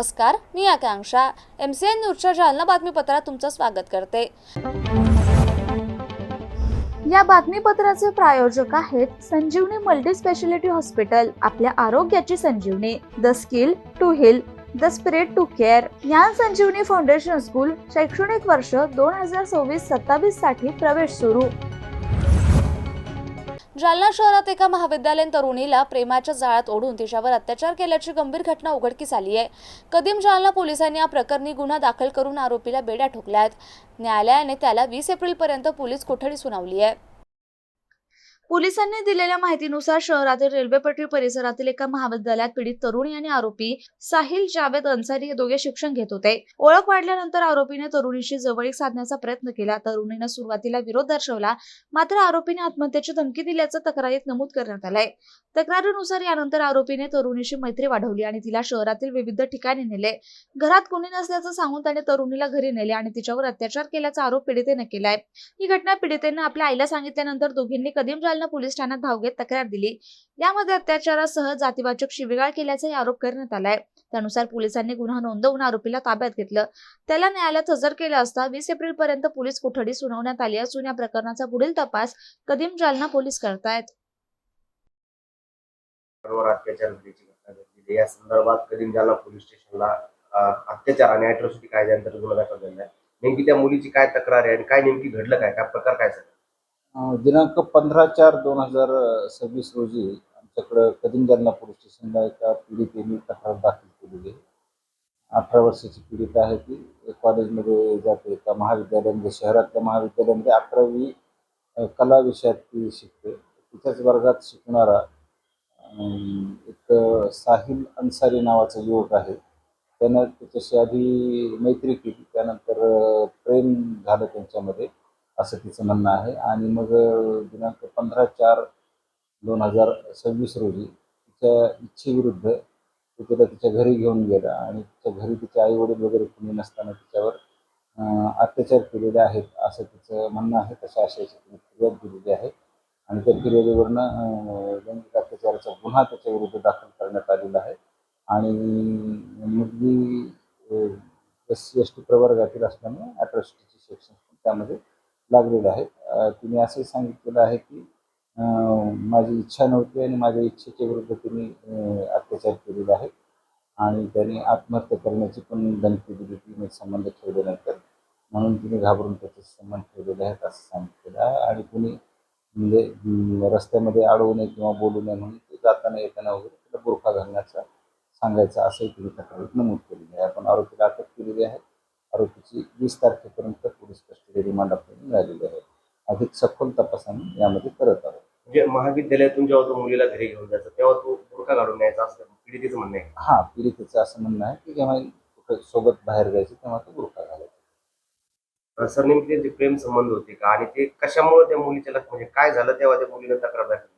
नमस्कार, मी आकांक्षा. MCN न्यूजच्या जालना बातमीपत्रात तुमचं स्वागत करते. या बातमीपत्राचे प्रायोजक आहेत संजीवनी मल्टी स्पेशालिटी हॉस्पिटल. आपल्या आरोग्याची संजीवनी. The skill to heal, the spirit to care. Dnyan Sanjeevani foundation school शैक्षणिक वर्ष 2026-27 साठी प्रवेश सुरू. जालना शहरात एका महाविद्यालयीन तरुणीला प्रेमाच्या जाळ्यात ओढून तिच्यावर अत्याचार केल्याची गंभीर घटना उघडकीस आली आहे. कदीम जालना पोलिसांनी या प्रकरणी गुन्हा दाखल करून आरोपीला बेड्या ठोकल्या आहेत. न्यायालयाने त्याला 20 एप्रिलपर्यंत पोलीस कोठडी सुनावली आहे. पोलिसांनी दिलेल्या माहितीनुसार शहरातील रेल्वे पटरी परिसरातील एका महाविद्यालयात पीडित तरुणी आणि आरोपी साहिल जावेद अन्सारी हे दोघे शिक्षण घेत होते. ओळख वाढल्यानंतर आरोपीने तरुणीशी जवळीक साधण्याचा प्रयत्न केला. तरुणीने सुरुवातीला विरोध दर्शवला, मात्र आरोपीने आत्महत्येची धमकी दिल्याचं तक्रारीत नमूद करण्यात आलंय. तक्रारीनुसार यानंतर आरोपीने तरुणीशी मैत्री वाढवली आणि तिला शहरातील विविध ठिकाणी नेले. घरात कोणी नसल्याचं सांगून त्याने तरुणीला घरी नेले आणि तिच्यावर अत्याचार केल्याचा आरोप पीडितेने केलाय. ही घटना पीडितेने आपल्या आईला सांगितल्यानंतर दोघींनी कदीम जालना पोलीस ठाण्यात धाव घेत तक्रार दिली. यामध्ये अत्याचारासह जातीवाचक शिवीगाळ केल्याचा आरोप करण्यात आलाय. त्यानुसार पोलिसांनी गुन्हा नोंदवून आरोपीला ताब्यात घेतलं. त्याला न्यायालयात हजर केलं असता 20 एप्रिलपर्यंत पोलीस कोठडी सुनावण्यात आली असून या प्रकरणाचा पुढील तपास कदीम जालना पोलीस करतायत. अत्याचार झाल्याची घटना घडली. या संदर्भात कदीम जालना पोलीस स्टेशनला अत्याचार आणि अॅट्रॉसिटी कायद्याअंतर्गत गुन्हा दाखल झाला आहे. नेमकी त्या मुलीची काय तक्रार आहे आणि काय नेमकी घडलं, काय प्रकार काय झाला? दिनांक 15/4/2026 रोजी आमच्याकडं कदीम जालना पोलीस स्टेशनला एका पीडितेने तक्रार दाखल केलेली आहे. 18 वर्षाची पीडित आहे. ती कॉलेजमध्ये जाते, एका महाविद्यालयामध्ये, शहरातल्या महाविद्यालयामध्ये 11वी कला विषयात ती शिकते. तिच्याच वर्गात शिकणारा एक साहिल अन्सारी नावाचा युवक आहे. त्यानं त्याच्याशी आधी मैत्री केली, त्यानंतर प्रेम झालं त्यांच्यामध्ये असं तिचं म्हणणं आहे. आणि मग दिनांक 15/4/2026 रोजी तिच्या इच्छेविरुद्ध तो तिला तिच्या घरी घेऊन गेला आणि तिच्या घरी तिचे आईवडील वगैरे कोणी नसताना तिच्यावर अत्याचार केलेले आहेत असं तिचं म्हणणं आहे. तशा आशयाची तिने फिर्याद दिलेली आहे आणि त्या फिर्यादीवरनं लैंगिक अत्याचाराचा गुन्हा त्याच्याविरुद्ध दाखल करण्यात आलेला आहे. आणि मुलगी SC/ST प्रवर्गातील असल्यामुळे अॅट्रॉसिटीचे सेक्शन त्यामध्ये लागलेलं आहे. तिने असंही सांगितलेलं आहे की माझी इच्छा नव्हती आणि माझ्या इच्छेच्या विरुद्ध तिने अत्याचार केलेला आहे आणि त्याने आत्महत्या करण्याची पण धमकी दिली. तिने संबंध ठेवल्यानंतर, म्हणून तिने घाबरून त्याचे संबंध ठेवलेले आहेत असं सांगितलेलं आहे. आणि कुणी म्हणजे रस्त्यामध्ये अडवू नये किंवा बोलू नये म्हणून ते जाताना येताना वगैरे तिला बुरखा घालण्याचा सांगायचं असंही तिने तक्रारीत नमूद केलेलं आहे. आपण आरोपीला अटक केलेली आहे. आरोपीची 20 तारखेपर्यंत पोलीस कस्टडी रिमांड आपल्याला मिळालेली आहे. अधिक सखोल तपास आम्ही यामध्ये करत आहोत. म्हणजे महाविद्यालयातून जेव्हा तो मुलीला घरी घेऊन जायचा तेव्हा तो बुरखा घालून यायचा असं पीडितेचं म्हणणं आहे. हां, पीडितेचं असं म्हणणं आहे की जेव्हा कुठं सोबत बाहेर जायचं तेव्हा तो बुरखा घालायचा. सर, नेमके जे प्रेम संबंध होते का आणि ते कशामुळे त्या मुलीच्या म्हणजे काय झालं तेव्हा त्या मुलीने तक्रार दाखल केली?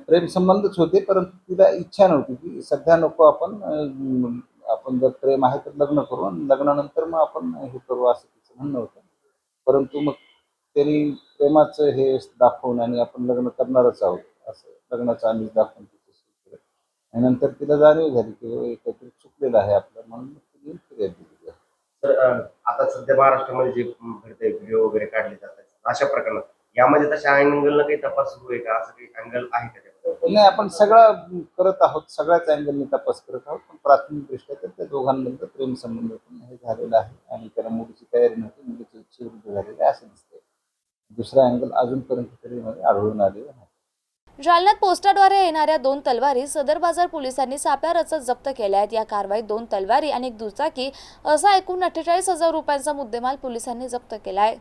प्रेम संबंधच होते, परंतु तिला इच्छा नव्हती की सध्या नको, आपण जर प्रेम आहे तर लग्न करू आणि लग्नानंतर मग आपण हे करू असं तिचं म्हणणं होतं. परंतु मग त्यांनी प्रेमाचं हे दाखवून आणि आपण लग्न करणारच आहोत असं लग्नाचं आम्ही दाखवून तिच्याशी केलं आणि नंतर तिला जाणीव झाली की काहीतरी चुकलेलं आहे आपलं, म्हणून तिने फिर्याद दिलेली आहे. तर आता सध्या महाराष्ट्रामध्ये जे घडते व्हिडिओ वगैरे काढले जातात अशा प्रकरणात यामध्ये तशा अँगलनं काही तपास सुरू आहे का? असं काही अँगल आहे का त्यामध्ये? नाही, आपण सगळं करत आहोत, सगळ्याच अँगलने तपास करत आहोत. पण प्राथमिकदृष्ट्या तर त्या दोघांनंतर प्रेम संबंध पण हे झालेलं आहे आणि त्याला मुलीची तयारी नव्हती, मुलीची इच्छेविरुद्ध झालेली आहे असं दिसतंय. दुसरा अँगल अजूनपर्यंत तरी आढळून आलेला नाही. जालन्यात पोस्टाद्वारे येणाऱ्या 2 तलवारी सदर बाजार पोलिसांनी सापळा रचत जप्त केल्या आहेत. या कारवाईत 2 तलवारी आणि 1 दुचाकी असा एकूण 48,000 रुपयांचा मुद्देमाल पोलिसांनी जप्त केलाय.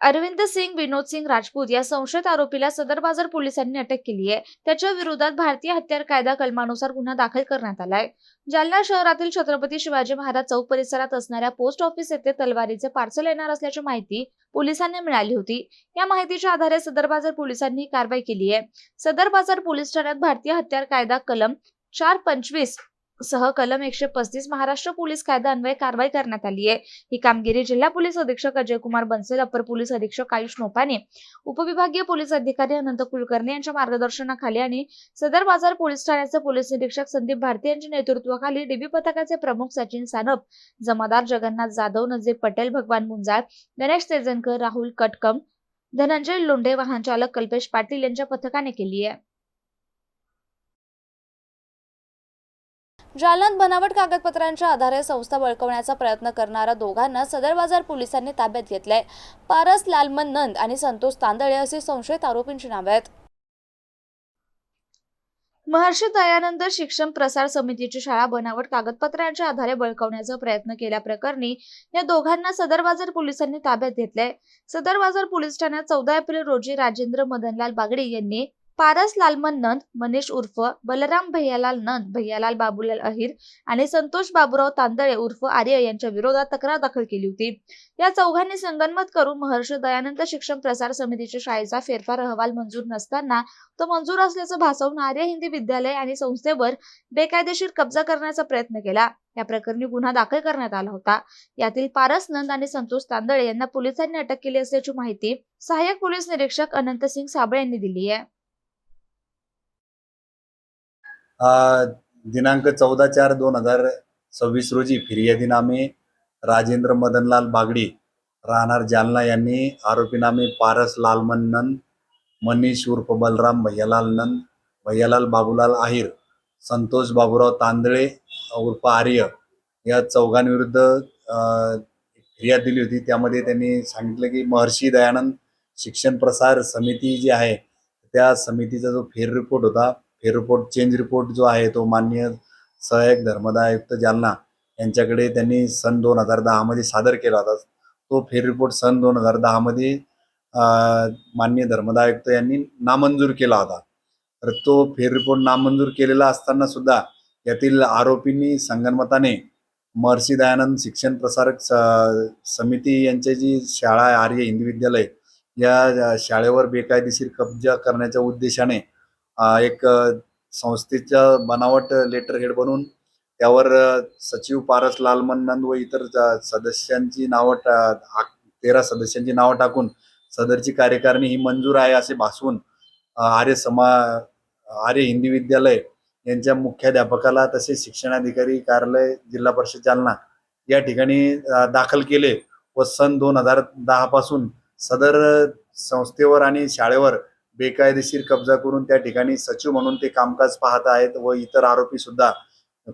अरविंद सिंग विनोद सिंग राजपूत या संशयित आरोपीला सदर बाजार पोलिसांनी अटक केली आहे. त्याच्या विरोधात भारतीय हत्यार कायदा कलमानुसार गुन्हा दाखल करण्यात आलाय. जालना शहरातील छत्रपती शिवाजी महाराज चौक परिसरात असणाऱ्या पोस्ट ऑफिस येथे तलवारीचे पार्सल येणार असल्याची माहिती पोलिसांनी मिळाली होती. या माहितीच्या आधारे सदर बाजार पोलिसांनी कारवाई केली आहे. सदर बाजार पोलीस ठाण्यात भारतीय हत्यार कायदा कलम 425 सह कलम 135 महाराष्ट्र पोलीस कायदा अन्वये कारवाई करण्यात आली आहे। ही कामगिरी जिल्हा पोलीस अधीक्षक अजय कुमार बनसेल, अपर पोलीस अधीक्षक आयुष नोपाने, उपविभागीय पोलीस अधिकारी अनंत कुलकर्णी यांच्या मार्गदर्शनाखाली आणि सदर बाजार पोलीस ठाण्याचे पोलीस निरीक्षक संदीप भारती यांच्या नेतृत्वाखाली डीबी पथकाचे प्रमुख सचिन सानप, जमादार जगन्नाथ जाधव, नजीर पटेल, भगवान मुंजाळ, गणेश तेजनकर, राहुल कटकम, धनंजय लोंढे, वाहन चालक कल्पेश पाटील यांच्या पथकाने केली आहे। जालन्यात बनावट कागदपत्रांच्या आधारे संस्था बळकावण्याचा प्रयत्न करणाऱ्या दोघांना सदर बाजार पोलिसांनी ताब्यात घेतलंय। पारस लालमन नंद आणि संतोष तांदळे असे संशयित आरोपींची नावे आहेत। महर्षी दयानंद शिक्षण प्रसार समितीची शाळा बनावट कागदपत्रांच्या आधारे बळकावण्याचा प्रयत्न केल्याप्रकरणी या दोघांना सदर बाजार पोलिसांनी ताब्यात घेतले। सदर बाजार पोलीस ठाण्यात 14 एप्रिल रोजी राजेंद्र मदनलाल बागडी यांनी पारस लालमन नंद, मनीष उर्फ बलराम भैयालाल नंद, भैयालाल बाबूलाल अहिर आणि संतोष बाबूराव तांदळे उर्फ आर्य यांच्या विरोधात तक्रार दाखल केली होती। या चौघांनी संगनमत करून महर्षी दयानंद शिक्षण प्रसार समितीच्या शाळेचा फेरफार अहवाल मंजूर नसताना तो मंजूर असल्याचं भासवून आर्य हिंदी विद्यालय आणि संस्थेवर बेकायदेशीर कब्जा करण्याचा प्रयत्न केला। या प्रकरणी गुन्हा दाखल करण्यात आला होता। यातील पारस नंद आणि संतोष तांदळे यांना पोलिसांनी अटक केली असल्याची माहिती सहाय्यक पोलीस निरीक्षक अनंत सिंग साबळे यांनी दिली आहे। दिनांक 14/4/2026 रोजी फिर्यादीनामे राजेंद्र मदनलाल बागडी राहणार जालना यांनी आरोपीनामे पारस लालमन नंद, मनीष उर्फ बलराम भैयालाल नंद, भैयालाल बाबूलाल आहिर, संतोष बाबूराव तांदळे उर्फ आर्य या चौघांविरुद्ध फिर्याद दिली होती। त्यामध्ये त्यांनी सांगितलं की महर्षी दयानंद शिक्षण प्रसार समिती जी आहे त्या समितीचा जो फेर रिपोर्ट होता, फेर रिपोर्ट चेंज रिपोर्ट जो आहे तो माननीय सहाय्यक धर्मदाय आयुक्त जालना यांच्याकडे त्यांनी सन 2010 मध्ये सादर केला होता। तो फेर रिपोर्ट सन 2010 मध्ये माननीय धर्मदाय आयुक्त यांनी नामंजूर केला होता। तर तो फेर रिपोर्ट नामंजूर केलेला असताना सुद्धा यातील आरोपींनी संगनमताने महर्षी दयानंद शिक्षण प्रसारक समिती यांची जी शाळा आहे आर्य हिंदी विद्यालय या शाळेवर बेकायदेशीर कब्जा करण्याच्या उद्देशाने एक संस्थेच्या बनावट लेटर हेड बनवून त्यावर सचिव पारस लालमन नंद व इतर सदस्यांची नावं 13 सदस्यांची नावं टाकून सदरची कार्यकारिणी ही मंजूर आहे असे भासवून आर्य हिंदी विद्यालय यांच्या मुख्याध्यापकाला तसेच शिक्षणाधिकारी कार्यालय जिल्हा परिषद जालना या ठिकाणी दाखल केले व सन 2010 पासून सदर संस्थेवर आणि शाळेवर बेकायदेशीर कब्जा करून त्या ठिकाणी सचिव म्हणून ते कामकाज पाहत आहेत व इतर आरोपी सुद्धा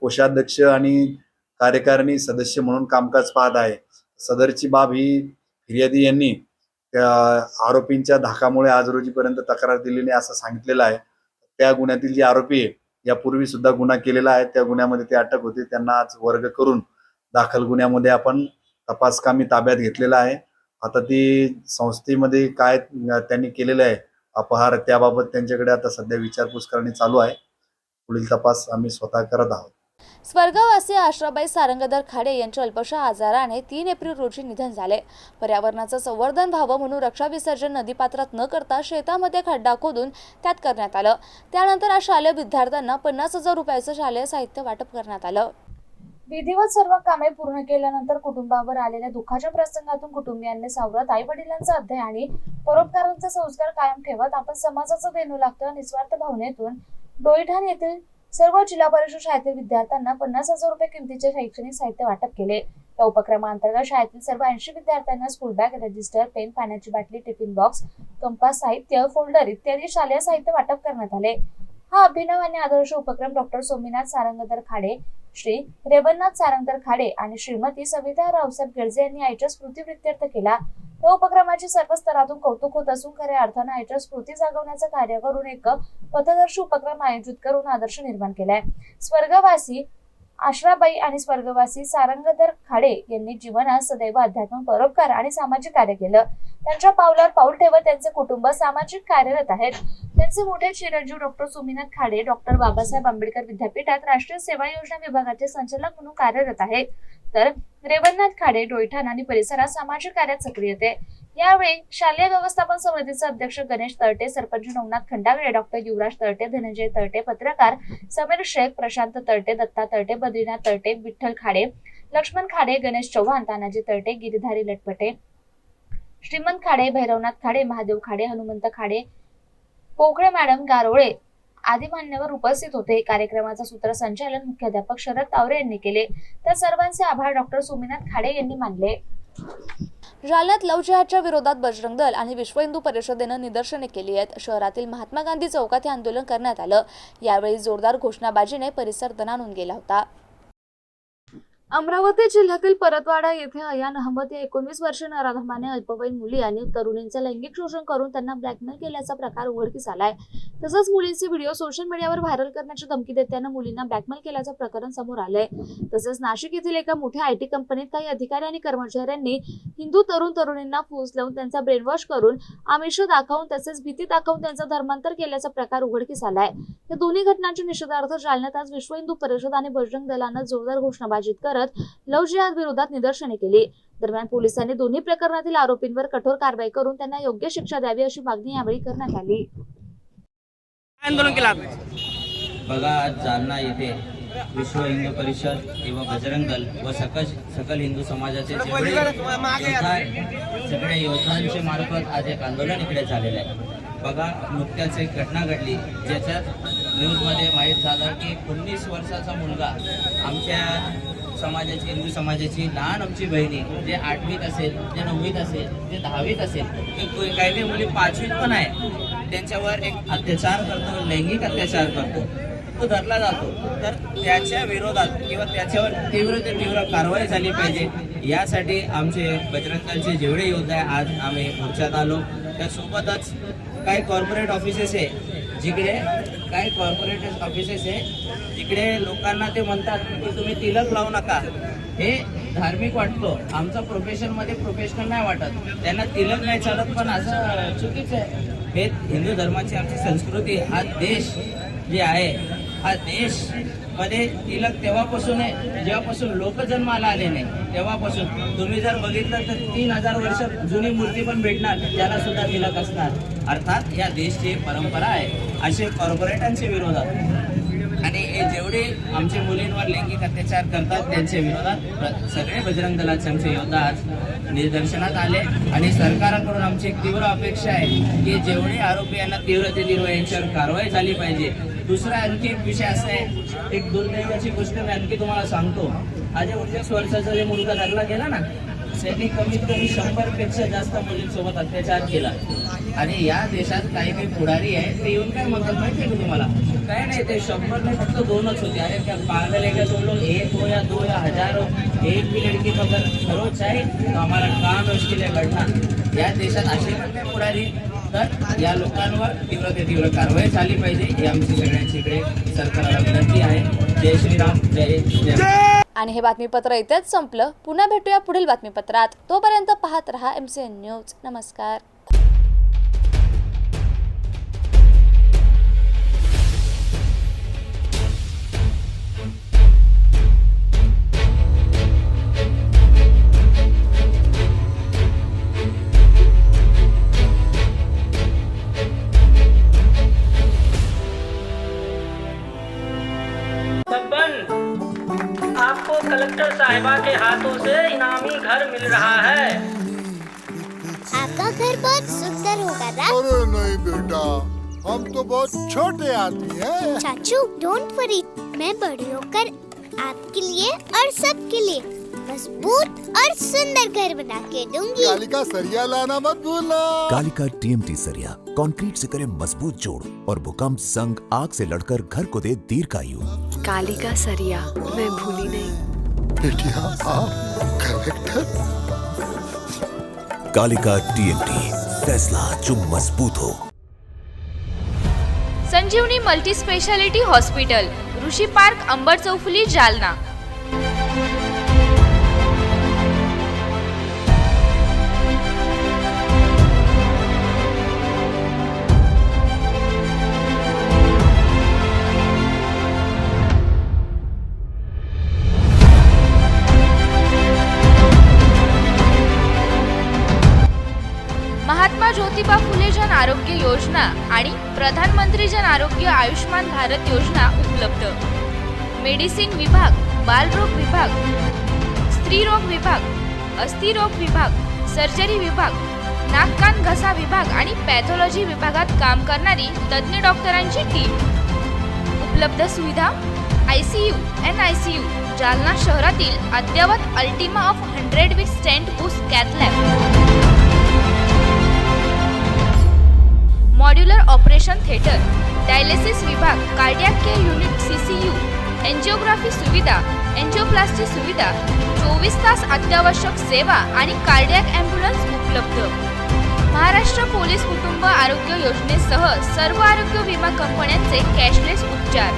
कोषाध्यक्ष आणि कार्यकारिणी सदस्य म्हणून कामकाज पाहत आहे। सदरची बाब ही फिर्यादी यांनी त्या आरोपींच्या धाकामुळे आज रोजीपर्यंत तक्रार दिलेली असं सांगितलेलं आहे। त्या गुन्ह्यातील जे आरोपी आहे यापूर्वी सुद्धा गुन्हा केलेला आहे, त्या गुन्ह्यामध्ये ते अटक होते, त्यांना आज वर्ग करून दाखल गुन्ह्यामध्ये आपण तपासकामी ताब्यात घेतलेला आहे। आता ती संस्थेमध्ये काय त्यांनी केलेलं आहे अपहार त्याबाबत त्यांच्याकडे आता सध्या विचारपूस करणे चालू आहे। पुढील तपास आम्ही स्वतः करत आहोत। स्वर्गवासी आश्राबाई सारंगधर खाडे यांच्या अल्पशा आजाराने 3 एप्रिल रोजी निधन झाले। पर्यावरणाचं संवर्धन व्हावं म्हणून रक्षा विसर्जन नदीपात्रात न करता शेतामध्ये खड्डा खोदून त्यात करण्यात आलं। त्यानंतर आज शालेय विद्यार्थ्यांना 50,000 रुपयाचं शालेय साहित्य वाटप करण्यात आलं। विधिवत सर्व कामे पूर्ण केल्यानंतर कुटुंबावर आलेल्या दुःखाच्या प्रसंगातून कुटुंबियांनी सावरत आई वडिलांचा अध्याय आणि परोपकारांचा संस्कार कायम ठेवत आपण समाजाचा देणू लागतो निस्वार्थ भावनेतून डोईठाण येथील सर्व जिल्हा परिषद शाळेतील विद्यार्थ्यांना 50,000 रुपये किमतीचे शैक्षणिक साहित्य वाटप केले। या उपक्रमाअंतर्गत शाळेतील सर्व 80 विद्यार्थ्यांना स्कूल बॅग, रजिस्टर, पेन, पाण्याची बाटली, टिफिन बॉक्स, कंपास साहित्य, फोल्डर इत्यादी शालेय साहित्य वाटप करण्यात आले। हा अभिनव आणि आदर्श उपक्रम डॉक्टर सोमीनाथ सारंगधर खाडे, श्री रेवणनाथ सारंगधर खाडे आणि श्रीमती सविता रावसाहेब गिरजे यांनी आईच्या स्मृतीप्रित्यर्थ केला। या उपक्रमाचे सर्व स्तरातून कौतुक होत असून खऱ्या अर्थाने आईच्या स्मृती जागवण्याचं कार्य करून एक पथदर्शी उपक्रम आयोजित करून आदर्श निर्माण केलाय। स्वर्गवासी आश्राबाई आणि स्वर्गवासी सारंगधर खाडे यांनी जीवनात सदैव अध्यात्म, परोपकार आणि सामाजिक कार्य केलं। त्यांच्या पावलावर पाऊल ठेवत त्यांचे कुटुंब सामाजिक कार्यरत आहेत। त्यांचे मोठे चिरंजीव डॉक्टर सोमीनाथ खाडे डॉक्टर बाबासाहेब आंबेडकर विद्यापीठात राष्ट्रीय सेवा योजना विभागाचे संचालक म्हणून कार्यरत आहेत। तर रेवणनाथ खाडे डोईठाण आणि परिसरात सामाजिक कार्यात सक्रिय होते. यावेळी शालेय व्यवस्थापन समितीचे अध्यक्ष गणेश तळटे, सरपंच नवनाथ खंडागळे, डॉक्टर युवराज तळटे, धनंजय तळटे, पत्रकार समीर शेख, प्रशांत तळटे, दत्ता तळटे, बद्रीनाथ तळटे, विठ्ठल खाडे, लक्ष्मण खाडे, गणेश चव्हाण, तानाजी तळटे, गिरीधारी लटपटे, श्रीमंत खाडे, भैरवनाथ खाडे, महादेव खाडे, हनुमंत खाडे, पोकळे मॅडम, गारोळे आदी मान्यवर उपस्थित होते. कार्यक्रमाचं सूत्रसंचालन मुख्याध्यापक शरद तावरे यांनी केले. तर सर्वांचे आभार डॉक्टर सोमीनाथ खाडे यांनी मानले. जालन्यात लव्ह जिहादच्या विरोधात बजरंग दल आणि विश्व हिंदू परिषदेनं निदर्शने केली आहेत. शहरातील महात्मा गांधी चौकात हे आंदोलन करण्यात आलं. यावेळी जोरदार घोषणाबाजीने परिसर दणाणून गेला होता. अमरावती जिल्ह्यातील परतवाडा येथे अयान अहमद या 19 वर्षीय नराधमाने अल्पवयीन मुली आणि तरुणींचे लैंगिक शोषण करून त्यांना ब्लॅकमेल केल्याचा प्रकार उघडकीस आलाय. तसंच मुलींचे व्हिडिओ सोशल मीडियावर व्हायरल करण्याची धमकी देत त्यांना मुलींना ब्लॅकमेल केल्याचं प्रकरण समोर आलंय. तसंच नाशिक येथील एका मोठ्या IT कंपनीत काही अधिकारी आणि कर्मचाऱ्यांनी हिंदू तरुणींना फूस लावून त्यांचा ब्रेनवॉश करून आमिष दाखवून तसेच भीती दाखवून त्यांचा धर्मांतर केल्याचा प्रकार उघडकीस आलाय. या दोन्ही घटनांच्या निषेधार्थ जालन्यात आज विश्व हिंदू परिषद आणि बजरंग दलानं जोरदार घोषणाबाजी करत लव्ह जिहाद विरोधात निदर्शने केली. दरम्यान पोलिसांनी दोन्ही प्रकरणातील आरोपींवर कठोर कारवाई करून त्यांना योग्य शिक्षा द्यावी अशी मागणी यावेळी करण्यात आली. आंदोलन केलं बघा, आज जालना येथे विश्व हिंदू परिषद किंवा बजरंग दल व सकल हिंदू समाजाचे सगळ्या योद्धांचे मार्फत आज एक आंदोलन इकडे झालेलं आहे. बघा, नुकत्याच एक घटना घडली ज्याच्यात न्यूजमध्ये माहीत झालं की 19 वर्षाचा मुलगा आमच्या समाजाची, हिंदू समाजाची लहान आमची बहिणी, जे 8वीत असेल, जे 9वीत असेल, जे 10वीत असेल, काही काही मुली 5वीत पण आहे, त्यांच्यावर एक अत्याचार करतो, लैंगिक अत्याचार करतो, तो धरला जातो. तर त्याच्या विरोधात किंवा त्याच्यावर तीव्र ते तीव्र कारवाई झाली पाहिजे. यासाठी आमचे बजरंग दलचे जेवढे योद्धे आज आम्ही मोर्चात आलो. त्यासोबतच काही कॉर्पोरेट ऑफिसेस आहे जिकडे लोकांना ते म्हणतात की तुम्ही तिलक लावू नका. हे धार्मिक वाटतो, आमचं प्रोफेशनमध्ये प्रोफेशनल नाही वाटत. त्यांना तिलक नाही चालत, पण असं चुकीचं आहे. हे हिंदू धर्माची आमची संस्कृती, हा देश जे आहे, हा देश मध्ये तिलक तेव्हापासून आहे जेव्हापासून लोक जन्माला आले नाही. तेव्हापासून तुम्ही जर बघितलं तर 3000 वर्ष जुनी मूर्ती पण भेटणार, त्याला सुद्धा तिलक असणार. अर्थात या देशची परंपरा आहे. असे कॉर्पोरेटांच्या विरोधात आणि हे जेवढे आमच्या मुलींवर लैंगिक अत्याचार करतात त्यांच्या विरोधात सगळे बजरंग दलाचे आमचे योद्धा आज निदर्शनात आले. आणि सरकारकडून आमची एक तीव्र अपेक्षा आहे की जेवढे आरोपी यांना तीव्र ते तीव्र यांच्यावर कारवाई झाली पाहिजे. दुसरा आणखी एक विषय असा आहे, एक दुर्दैवाची गोष्ट मी आणखी तुम्हाला सांगतो. आज 19 वर्षाचा जे मुलगा धरला गेला ना, त्यांनी कमीत कमी 100पेक्षा जास्त मुलींसोबत अत्याचार केला. आणि या देशात काही पुढारी आहे, ते येऊन काय म्हणतात माहिती आहे का तुम्हाला? काय नाही, ते 100 नाही, फक्त 2च होते. अरे क्या पागल है क्या तुम लोग? 1 हो या 2 या 1000 हो, एक भी लड़की को अगर खरोच आहे तो हमारा काम है उसके लिए लड़ना. या देशात असे पण काय पुढारी, तर या लोकांवर तीव्र ते तीव्र कारवाई झाली पाहिजे. ही आमची सगळ्यांची इकडे सरकारला विनंती आहे. जय श्रीराम, जय. आणि हे बातमीपत्र इथेच संपलं. पुन्हा भेटूया पुढील बातमीपत्रात. तोपर्यंत पाहत रहा MCN न्यूज. नमस्कार. आपको कलेक्टर साहिबा के हाथों से इनामी घर मिल रहा है. आपका घर बहुत सुंदर होगा ना? अरे नहीं बेटा, हम तो बहुत छोटे आदमी हैं। चाचू डोंट वरी, मैं बड़ी होकर आपके लिए और सबके लिए मजबूत और सुंदर घर बना के दूंगी. कालिका सरिया लाना मत भूलना. कालिका TMT सरिया कंक्रीट से करे मजबूत जोड़ और भूकंप, संग, आग से लड़कर घर को दे दीर्घायु. कालिका सरिया, मैं भूली नहीं. बेटिया आप कलेक्टर. कालिका TMT, फैसला जो मजबूत हो. संजीवनी मल्टी स्पेशालिटी हॉस्पिटल, ऋषी पार्क, अंबर चौफुली, जालना. अंत्योदय जन आरोग्य योजना आणि प्रधानमंत्री जन आरोग्य आयुष्मान भारत योजना उपलब्ध. मेडिसिन विभाग, बालरोग विभाग, स्त्रीरोग विभाग, अस्थिरोग विभाग, सर्जरी विभाग, नाक कान घसा विभाग आणि पॅथॉलॉजी विभागात काम करणारी तज्ज्ञ डॉक्टरांची टीम. उपलब्ध सुविधा ICU, NICU, जालना शहरातील अद्ययावत ultima of 100 with stent boost cath lab. Modular operation theatre, dialysis विभाग, cardiac care unit CCU, angiography सुविधा, एंजिओप्लास्टी सुविधा, 24 तास अत्यावश्यक सेवा आणि कार्डियाक ॲम्ब्युलन्स उपलब्ध. महाराष्ट्र पोलीस कुटुंब आरोग्य योजनेसह सर्व आरोग्य विमा कंपन्यांचे कॅशलेस उपचार.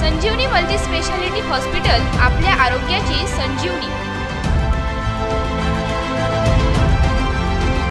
संजीवनी मल्टी स्पेशालिटी हॉस्पिटल, आपल्या आरोग्याची संजीवनी.